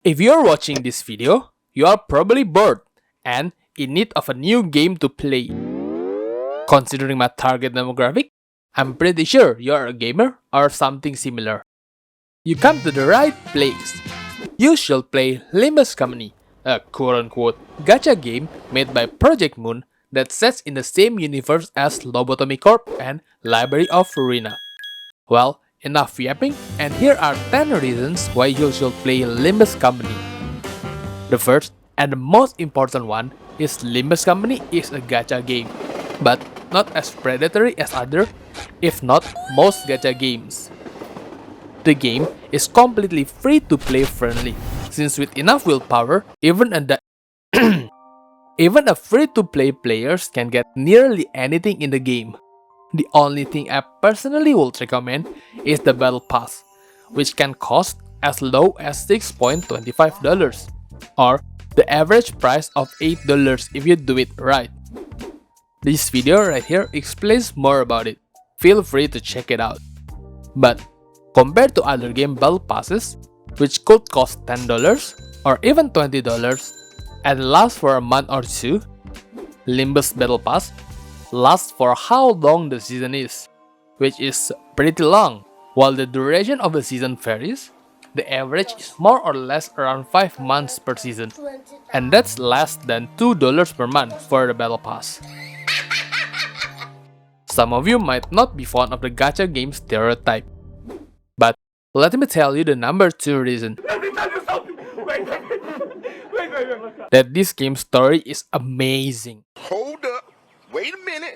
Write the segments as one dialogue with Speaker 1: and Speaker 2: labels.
Speaker 1: If you're watching this video, you are probably bored and in need of a new game to play. Considering my target demographic, I'm pretty sure you're a gamer or something similar. You come to the right place. You should play Limbus Company, a quote-unquote gacha game made by Project Moon that sets in the same universe as Lobotomy Corp and Library of Ruina. Well, enough yapping, and here are 10 reasons why you should play Limbus Company. The first and the most important one is Limbus Company is a gacha game, but not as predatory as other, if not most gacha games. The game is completely free to play friendly, since with enough willpower, even a free-to-play players can get nearly anything in the game. The only thing I personally would recommend is the Battle Pass, which can cost as low as $6.25, or the average price of $8 if you do it right. This video right here explains more about it, feel free to check it out. But compared to other game Battle Passes, which could cost $10 or even $20 and last for a month or two, Limbus Battle Pass lasts for how long the season is, which is pretty long. While the duration of the season varies, the average is more or less around 5 months per season, and that's less than $2 per month for the Battle Pass. Some of you might not be fond of the gacha game stereotype, but let me tell you the number 2 reason. That this game's story is amazing.
Speaker 2: Hold up. Wait a minute.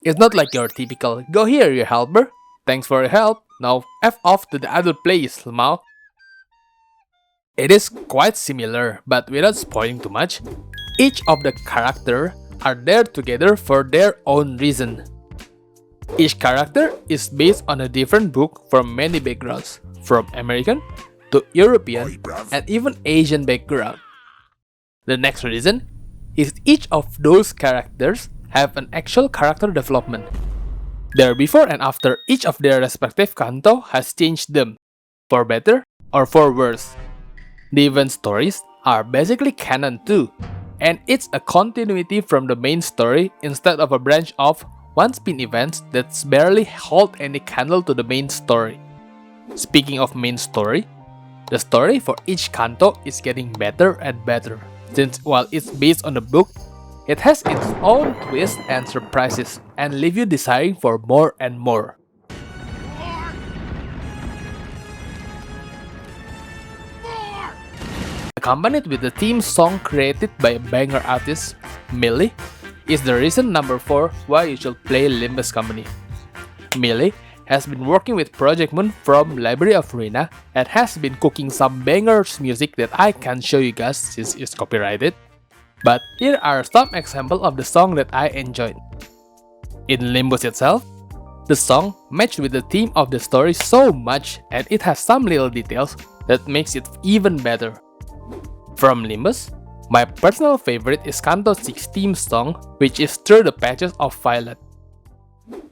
Speaker 1: It's not like your typical, go here you helper, thanks for your help, now F off to the other place, Lamau. It is quite similar, but without spoiling too much, each of the characters are there together for their own reason. Each character is based on a different book from many backgrounds, from American to European and even Asian background. The next reason is each of those characters have an actual character development. Their before and after each of their respective kanto has changed them, for better or for worse. The event stories are basically canon too, and it's a continuity from the main story instead of a branch of one-spin events that barely hold any candle to the main story. Speaking of main story, the story for each kanto is getting better and better, since while it's based on the book, it has its own twists and surprises and leave you desiring for more and more. Accompanied with the theme song created by a banger artist, Millie, is the reason number 4 why you should play Limbus Company. Millie has been working with Project Moon from Library of Ruina and has been cooking some bangers music that I can't show you guys since it's copyrighted. But here are some examples of the song that I enjoyed. In Limbus itself, the song matched with the theme of the story so much and it has some little details that makes it even better. From Limbus, my personal favorite is Kanto 6 theme song, which is Through the Patches of Violet.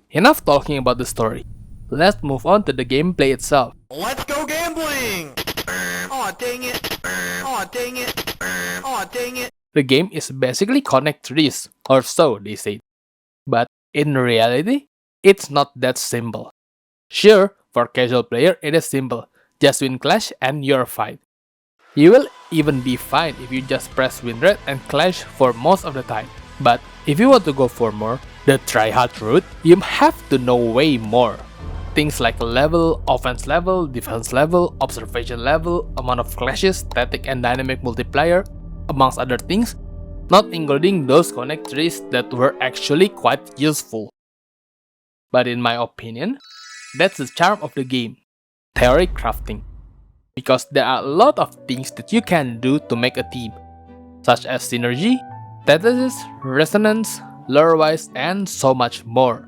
Speaker 1: Enough talking about the story. Let's move on to the gameplay itself.
Speaker 2: Let's go gambling. Aw, dang it. Aw, dang it. Aw, dang it.
Speaker 1: The game is basically connect trees, or so they say. But in reality, it's not that simple. Sure, for casual player it is simple, just win clash and you're fine. You will even be fine if you just press win rate and clash for most of the time. But if you want to go for more, the try-hard route, you have to know way more. Things like level, offense level, defense level, observation level, amount of clashes, static and dynamic multiplier, amongst other things, not including those connect trees that were actually quite useful. But in my opinion, that's the charm of the game, theory crafting. Because there are a lot of things that you can do to make a team, such as synergy, status, resonance, lore-wise, and so much more.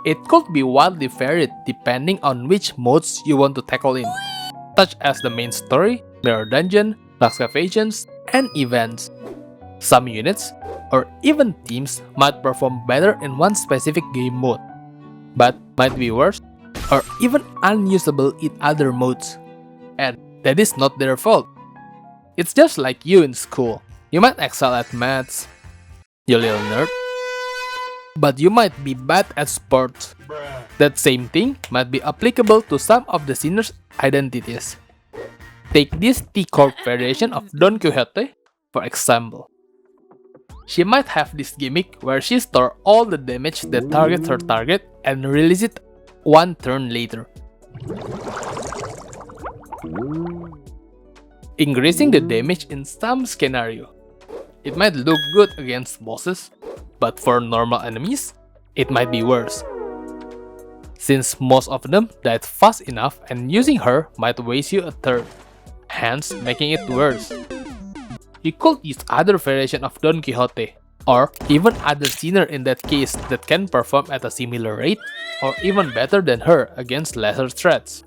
Speaker 1: It could be wildly varied depending on which modes you want to tackle in, such as the main story, mirror dungeon, excavations, and events. Some units, or even teams, might perform better in one specific game mode, but might be worse or even unusable in other modes. and that is not their fault. It's just like you in school. You might excel at maths, you little nerd, but you might be bad at sports. That same thing might be applicable to some of the sinners' identities. Take this T-Corp variation of Don Quixote, for example. She might have this gimmick where she stores all the damage that targets her target and releases it one turn later, increasing the damage in some scenario. It might look good against bosses, but for normal enemies, it might be worse, since most of them died fast enough and using her might waste you a turn, hence making it worse. You could use other variation of Don Quixote, or even other sinner in that case that can perform at a similar rate, or even better than her against lesser threats.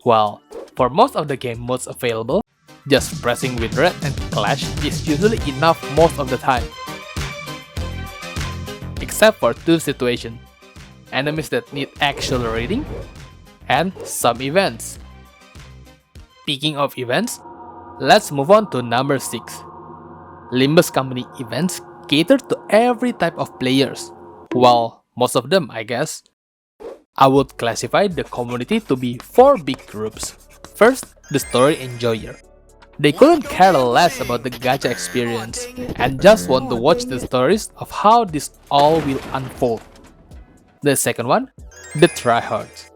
Speaker 1: Well, for most of the game modes available, just pressing with red and clash is usually enough most of the time. Except for two situations: enemies that need accelerating, and some events. Speaking of events, let's move on to number 6. Limbus Company events cater to every type of players. Well, most of them, I guess. I would classify the community to be 4 big groups. First, the story enjoyer. They couldn't care less about the gacha experience and just want to watch the stories of how this all will unfold. The second one, the tryhards.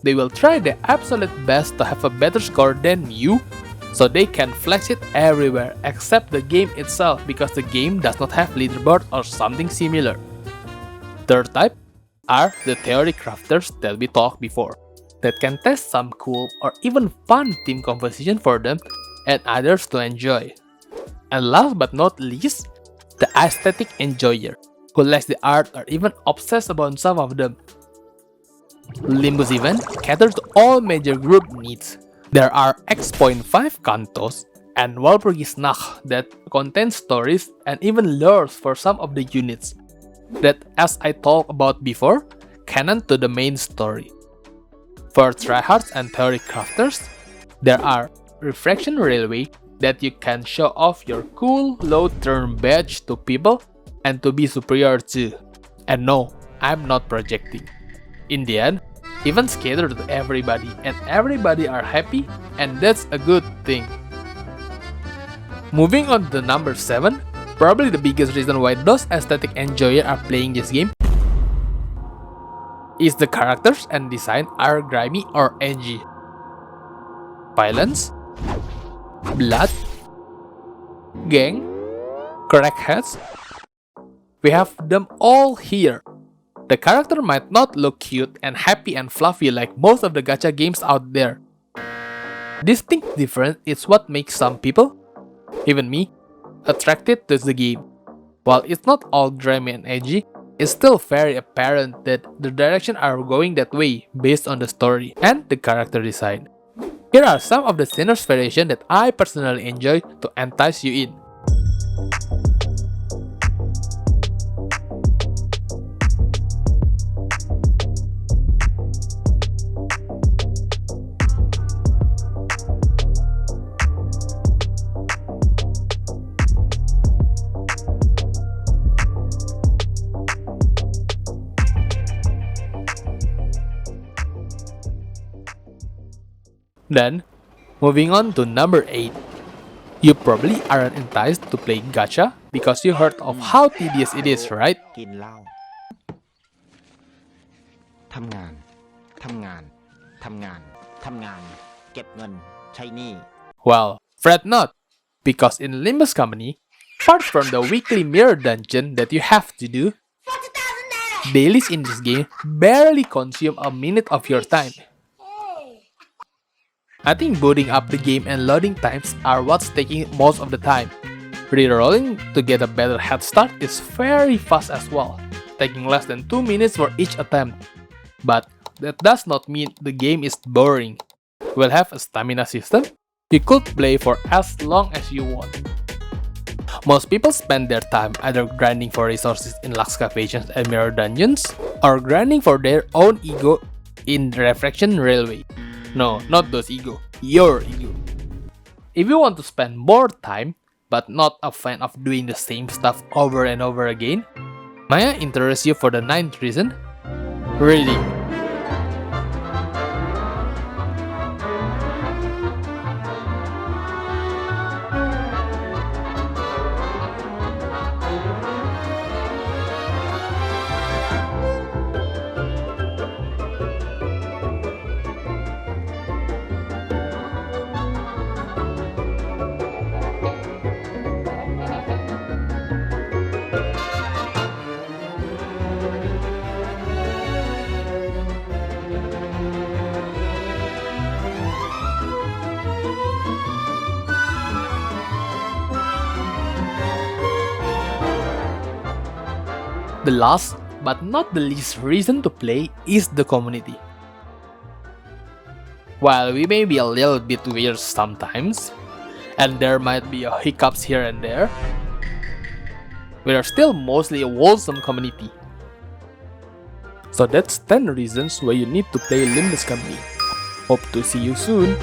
Speaker 1: They will try their absolute best to have a better score than you, so they can flex it everywhere except the game itself because the game does not have leaderboard or something similar. Third type are the theory crafters that we talked before, that can test some cool or even fun team composition for them and others to enjoy. And last but not least, the aesthetic enjoyer, who likes the art or even obsessed about some of them. Limbus event caters to all major group needs. There are X.5 cantos and Walpurgisnacht that contain stories and even lores for some of the units that, as I talked about before, canon to the main story. For tryhards and theory crafters, there are Refraction Railway that you can show off your cool low turn badge to people and to be superior to. And no, I'm not projecting. In the end, events cater to everybody and everybody are happy, and that's a good thing. Moving on to number 7, probably the biggest reason why those aesthetic enjoyers are playing this game is the characters and design are grimy or edgy. Violence, blood, gang, crackheads, we have them all here. The character might not look cute and happy and fluffy like most of the gacha games out there. Distinct difference is what makes some people, even me, attracted to the game. While it's not all grimy and edgy, it's still very apparent that the direction are going that way based on the story and the character design. Here are some of the sinners variation that I personally enjoy to entice you in. Then, moving on to number 8. You probably aren't enticed to play gacha because you heard of how tedious it is, right?
Speaker 3: กินเหล้าทำงานทำงานทำงานทำงานเก็บเงินใช้หนี้
Speaker 1: Well, fret not, because in Limbus Company, apart from the weekly mirror dungeon that you have to do, dailies in this game barely consume a minute of your time. I think booting up the game and loading times are what's taking most of the time. Rerolling to get a better head start is very fast as well, taking less than 2 minutes for each attempt. But that does not mean the game is boring. We'll have a stamina system. You could play for as long as you want. Most people spend their time either grinding for resources in excavations and mirror dungeons, or grinding for their own ego in Refraction Railway. No, not those ego. your ego. If you want to spend more time, but not a fan of doing the same stuff over and over again, may I interest you for the ninth reason? Reading. The last but not the least reason to play is the community. While we may be a little bit weird sometimes, and there might be hiccups here and there, we are still mostly a wholesome community. So that's 10 reasons why you need to play Limbus Company. Hope to see you soon.